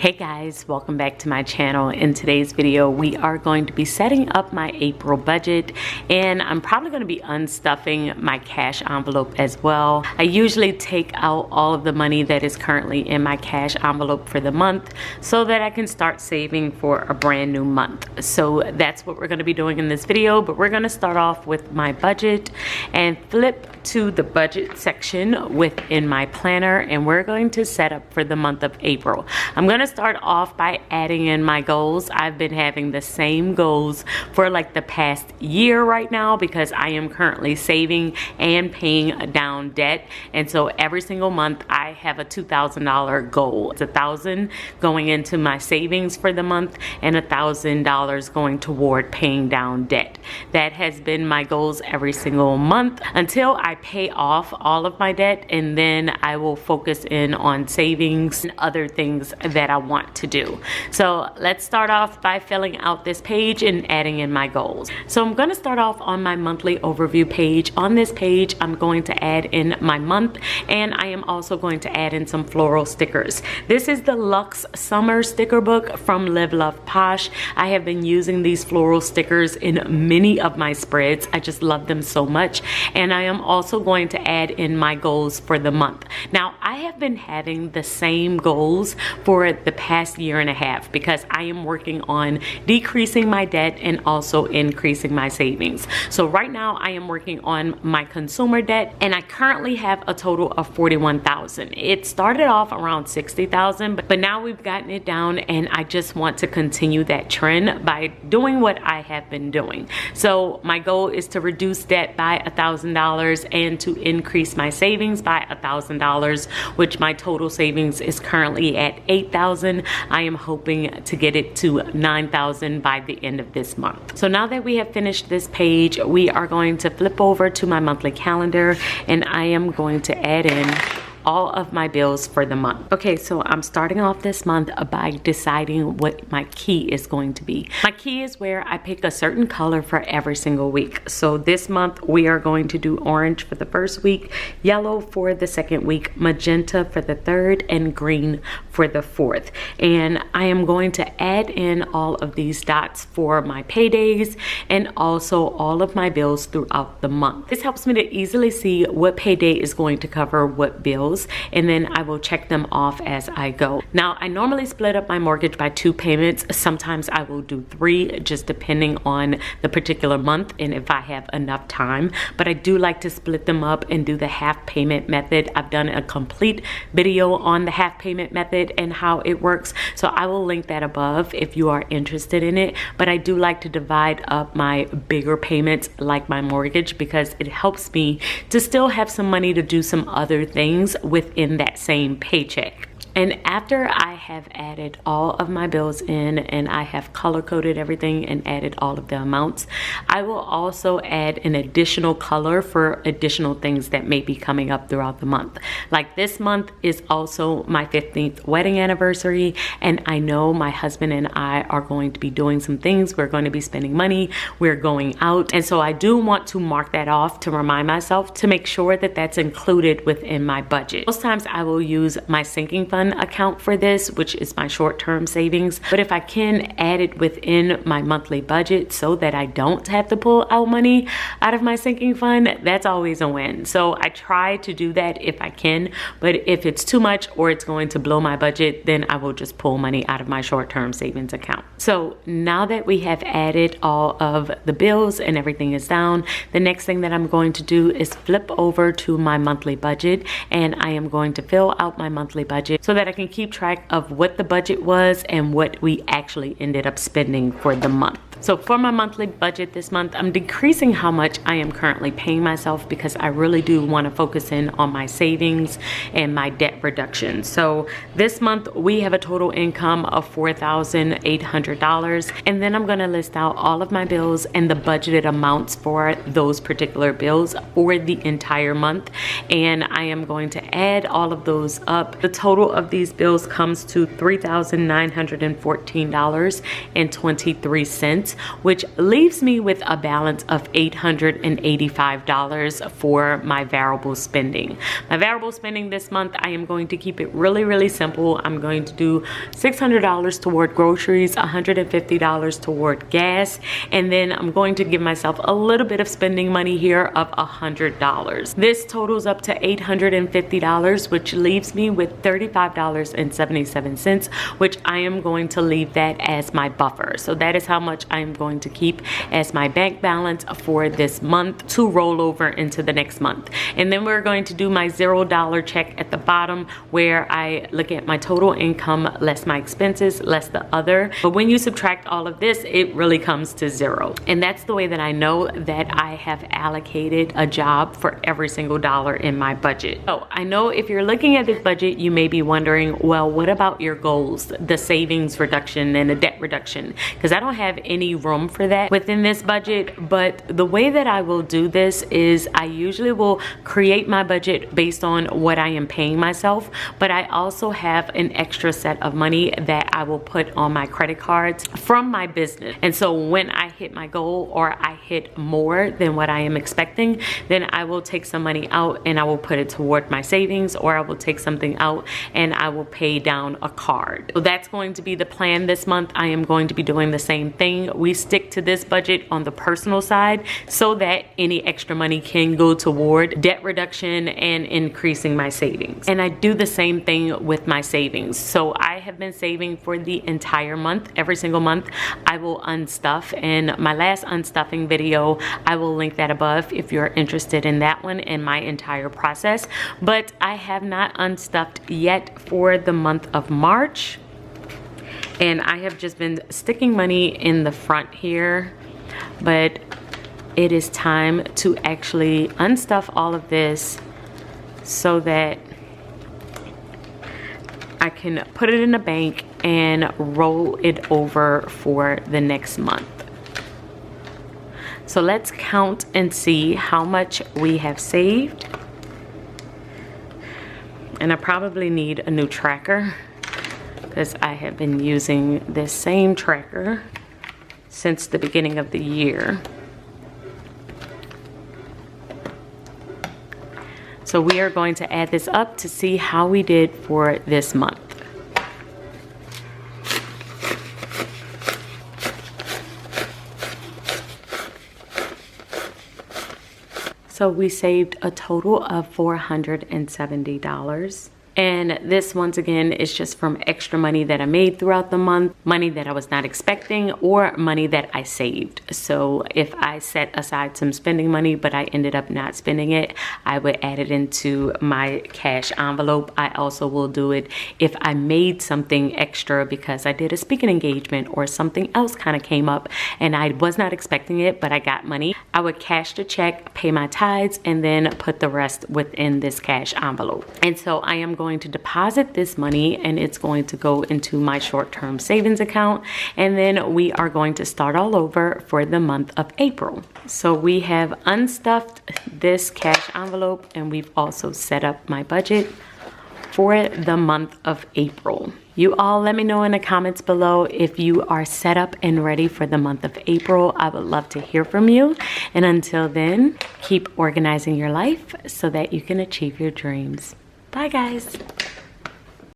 Hey guys, welcome back to my channel. In today's video, we are going to be setting up my April budget, and I'm probably going to be unstuffing my cash envelope as well. I usually take out all of the money that is currently in my cash envelope for the month so that I can start saving for a brand new month. So that's what we're going to be doing in this video, but we're going to start off with my budget and flip to the budget section within my planner, and we're going to set up for the month of April. I'm going to start off by adding in my goals. I've been having the same goals for like the past year right now because I am currently saving and paying down debt, and so every single month I have a $2,000 goal. It's $1,000 going into my savings for the month and $1,000 going toward paying down debt. That has been my goals every single month until I pay off all of my debt, and then I will focus in on savings and other things that I want to do. So let's start off by filling out this page and adding in my goals. So I'm going to start off on my monthly overview page. On this page, I'm going to add in my month, and I am also going to add in some floral stickers. This is the Luxe Summer sticker book from Live Love Posh. I have been using these floral stickers in many of my spreads. I just love them so much, and I am also going to add in my goals for the month. Now, I have been having the same goals for the past year and a half because I am working on decreasing my debt and also increasing my savings. So right now I am working on my consumer debt, and I currently have a total of $41,000. It started off around $60,000, but now we've gotten it down, and I just want to continue that trend by doing what I have been doing. So my goal is to reduce debt by $1,000 and to increase my savings by $1,000, which my total savings is currently at $8,000. I am hoping to get it to $9,000 by the end of this month. So now that we have finished this page, we are going to flip over to my monthly calendar, and I am going to add in all of my bills for the month. Okay, so I'm starting off this month by deciding what my key is going to be. My key is where I pick a certain color for every single week. So this month we are going to do orange for the first week, yellow for the second week, magenta for the third, and green for the fourth. And I am going to add in all of these dots for my paydays and also all of my bills throughout the month. This helps me to easily see what payday is going to cover what bills, and then I will check them off as I go. Now, I normally split up my mortgage by 2 payments. Sometimes I will do 3, just depending on the particular month and if I have enough time, but I do like to split them up and do the half payment method. I've done a complete video on the half payment method and how it works, so I will link that above if you are interested in it. But I do like to divide up my bigger payments like my mortgage because it helps me to still have some money to do some other things within that same paycheck. And after I have added all of my bills in and I have color coded everything and added all of the amounts, I will also add an additional color for additional things that may be coming up throughout the month. Like this month is also my 15th wedding anniversary, and I know my husband and I are going to be doing some things. We're going to be spending money, we're going out, and so I do want to mark that off to remind myself to make sure that that's included within my budget. Most times I will use my sinking fund account for this, which is my short-term savings, but if I can add it within my monthly budget so that I don't have to pull out money out of my sinking fund, that's always a win. So I try to do that if I can, but if it's too much or it's going to blow my budget, then I will just pull money out of my short-term savings account. So now that we have added all of the bills and everything is down, the next thing that I'm going to do is flip over to my monthly budget, and I am going to fill out my monthly budget so that I can keep track of what the budget was and what we actually ended up spending for the month. So for my monthly budget this month, I'm decreasing how much I am currently paying myself because I really do want to focus in on my savings and my debt reduction. So this month we have a total income of $4,800, and then I'm going to list out all of my bills and the budgeted amounts for those particular bills for the entire month, and I am going to add all of those up. The total of these bills comes to $3,914.23. which leaves me with a balance of $885 for my variable spending. My variable spending this month, I am going to keep it really simple. I'm going to do $600 toward groceries, $150 toward gas, and then I'm going to give myself a little bit of spending money here of $100. This totals up to $850, which leaves me with $35.77, which I am going to leave that as my buffer. So that is how much I'm going to keep as my bank balance for this month to roll over into the next month. And then we're going to do my $0 check at the bottom, where I look at my total income less my expenses less the other. But when you subtract all of this, it really comes to zero. And that's the way that I know that I have allocated a job for every single dollar in my budget. So I know if you're looking at this budget, you may be wondering, well, what about your goals, the savings reduction and the debt reduction? Because I don't have any room for that within this budget. But the way that I will do this is I usually will create my budget based on what I am paying myself, but I also have an extra set of money that I will put on my credit cards from my business. And so when I hit my goal or I hit more than what I am expecting, then I will take some money out and I will put it toward my savings, or I will take something out and I will pay down a card. So that's going to be the plan this month. I am going to be doing the same thing. We stick to this budget on the personal side so that any extra money can go toward debt reduction and increasing my savings. And I do the same thing with my savings. So I have been saving for the entire month. Every single month I will unstuff, and my last unstuffing video, I will link that above if you're interested in that one and my entire process. But I have not unstuffed yet for the month of March, and I have just been sticking money in the front here, but it is time to actually unstuff all of this so that I can put it in the bank and roll it over for the next month. So let's count and see how much we have saved. And I probably need a new tracker because I have been using this same tracker since the beginning of the year. So we are going to add this up to see how we did for this month. So we saved a total of $470. And this, once again, is just from extra money that I made throughout the month, money that I was not expecting, or money that I saved. So if I set aside some spending money, but I ended up not spending it, I would add it into my cash envelope. I also will do it if I made something extra because I did a speaking engagement or something else kind of came up and I was not expecting it, but I got money. I would cash the check, pay my tithes, and then put the rest within this cash envelope. And so I am going to deposit this money, and it's going to go into my short-term savings account, and then we are going to start all over for the month of April. So we have unstuffed this cash envelope, and we've also set up my budget for the month of April. You all let me know in the comments below if you are set up and ready for the month of April. I would love to hear from you. And until then, keep organizing your life so that you can achieve your dreams. Bye, guys.